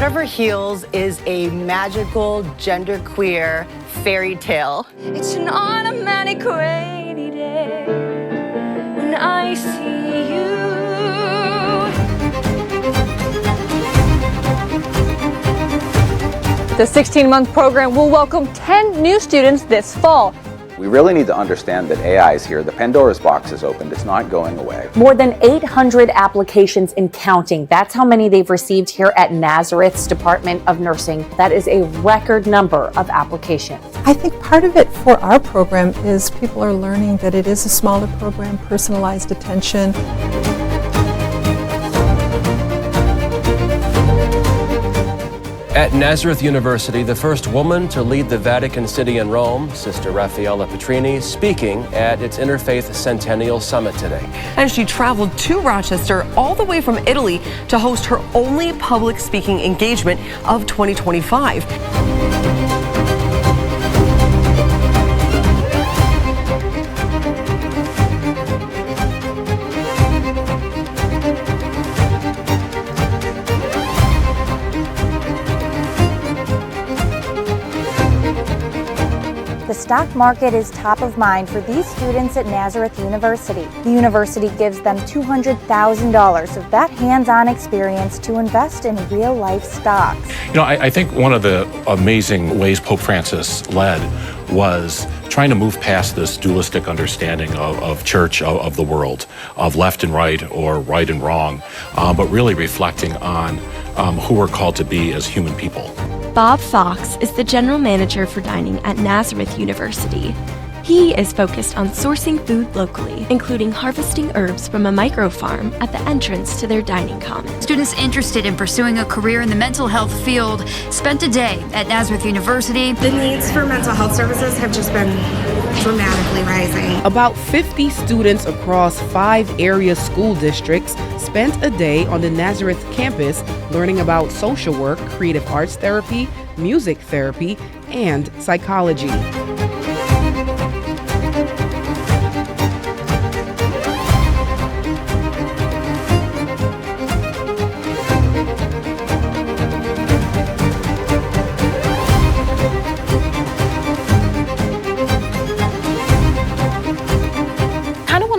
Head Over Heels is a magical, genderqueer fairy tale. It's an automatic rainy day when I see you. The 16-month program will welcome 10 new students this fall. We really need to understand that AI is here. The Pandora's box is opened. It's not going away. More than 800 applications and counting. That's how many they've received here at Nazareth's Department of Nursing. That is a record number of applications. I think part of it for our program is people are learning that it is a smaller program, personalized attention. At Nazareth University, the first woman to lead the Vatican City in Rome, Sister Raffaella Petrini, speaking at its Interfaith Centennial Summit today. And she traveled to Rochester all the way from Italy to host her only public speaking engagement of 2025. The stock market is top of mind for these students at Nazareth University. The university gives them $200,000 of that hands-on experience to invest in real-life stocks. You know, I think one of the amazing ways Pope Francis led was trying to move past this dualistic understanding of church, of the world, of left and right or right and wrong, but really reflecting on who we're called to be as human people. Bob Fox is the general manager for dining at Nazareth University. He is focused on sourcing food locally, including harvesting herbs from a micro farm at the entrance to their dining common. Students interested in pursuing a career in the mental health field spent a day at Nazareth University. The needs for mental health services have just been dramatically rising. About 50 students across 5 area school districts spent a day on the Nazareth campus learning about social work, creative arts therapy, music therapy, and psychology.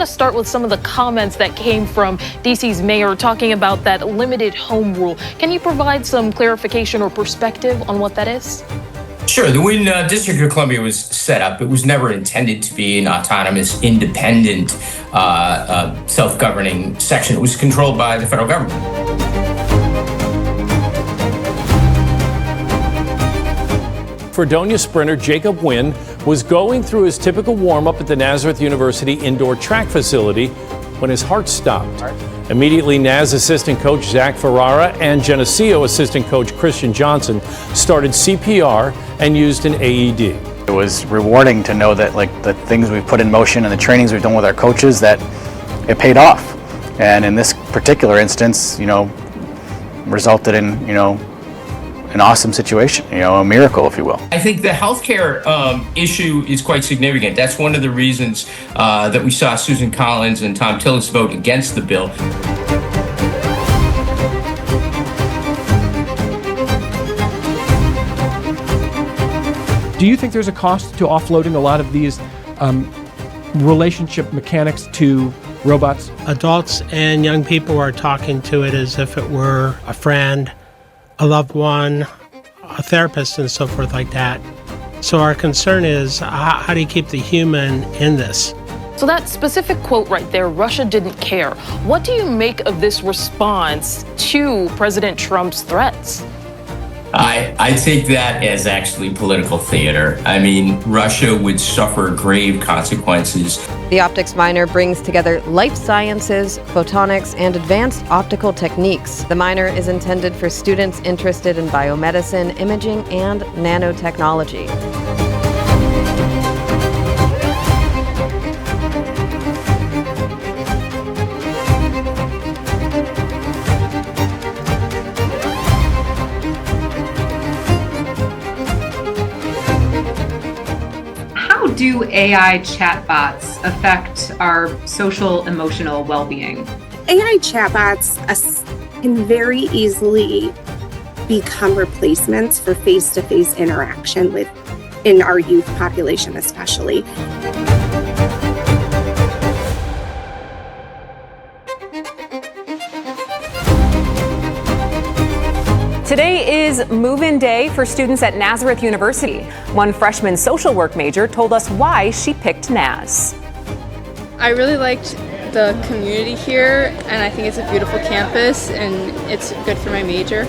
Start with some of the comments that came from DC's mayor talking about that limited home rule. Can you provide some clarification or perspective on what that is? Sure. When District of Columbia was set up, it was never intended to be an autonomous, independent, self-governing section. It was controlled by the federal government. Fredonia sprinter Jacob Wynn was going through his typical warm-up at the Nazareth University indoor track facility when his heart stopped. Immediately, Naz assistant coach Zach Ferrara and Geneseo assistant coach Christian Johnson started CPR and used an AED. It was rewarding to know that, like, the things we've put in motion and the trainings we've done with our coaches, that it paid off. And in this particular instance, you know, resulted in, you know, an awesome situation, you know, a miracle, if you will. I think the healthcare issue is quite significant. That's one of the reasons that we saw Susan Collins and Tom Tillis vote against the bill. Do you think there's a cost to offloading a lot of these relationship mechanics to robots? Adults and young people are talking to it as if it were a friend, a loved one, a therapist, and so forth like that. So our concern is, how do you keep the human in this? So that specific quote right there, Russia didn't care. What do you make of this response to President Trump's threats? I take that as actually political theater. I mean, Russia would suffer grave consequences. The optics minor brings together life sciences, photonics, and advanced optical techniques. The minor is intended for students interested in biomedicine, imaging, and nanotechnology. How do AI chatbots affect our social emotional well-being? AI chatbots can very easily become replacements for face-to-face interaction in our youth population especially. Today is move-in day for students at Nazareth University. One freshman social work major told us why she picked Naz. I really liked the community here, and I think it's a beautiful campus, and it's good for my major.